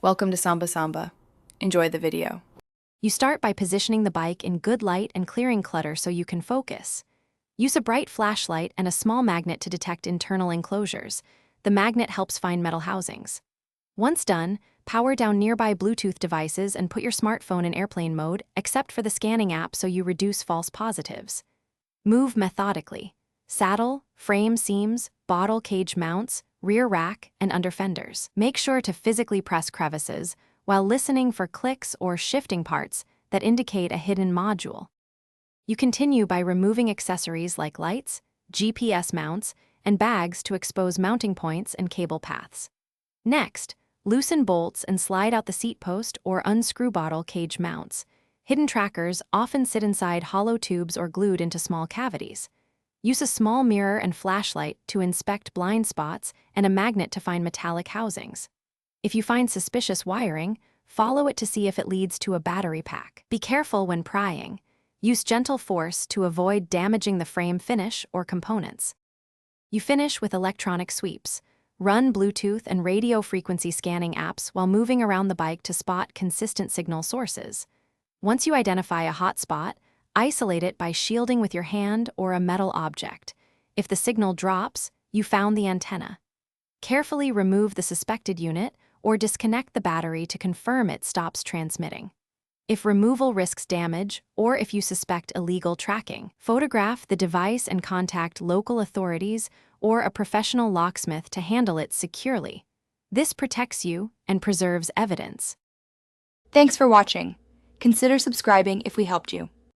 Welcome to Samba Samba. Enjoy the video. You start by positioning the bike in good light and clearing clutter so you can focus. Use a bright flashlight and a small magnet to detect internal enclosures. The magnet helps find metal housings. Once done, power down nearby Bluetooth devices and put your smartphone in airplane mode, except for the scanning app so you reduce false positives. Move methodically. Saddle, frame seams, bottle cage mounts, rear rack, and under fenders. Make sure to physically press crevices while listening for clicks or shifting parts that indicate a hidden module. You continue by removing accessories like lights, GPS mounts, and bags to expose mounting points and cable paths. Next, loosen bolts and slide out the seat post or unscrew bottle cage mounts. Hidden trackers often sit inside hollow tubes or glued into small cavities. Use a small mirror and flashlight to inspect blind spots and a magnet to find metallic housings. If you find suspicious wiring, follow it to see if it leads to a battery pack. Be careful when prying. Use gentle force to avoid damaging the frame finish or components. You finish with electronic sweeps. Run Bluetooth and radio frequency scanning apps while moving around the bike to spot consistent signal sources. Once you identify a hot spot, isolate it by shielding with your hand or a metal object. If the signal drops, you found the antenna. Carefully remove the suspected unit or disconnect the battery to confirm it stops transmitting. If removal risks damage or if you suspect illegal tracking, photograph the device and contact local authorities or a professional locksmith to handle it securely. This protects you and preserves evidence. Thanks for watching. Consider subscribing if we helped you.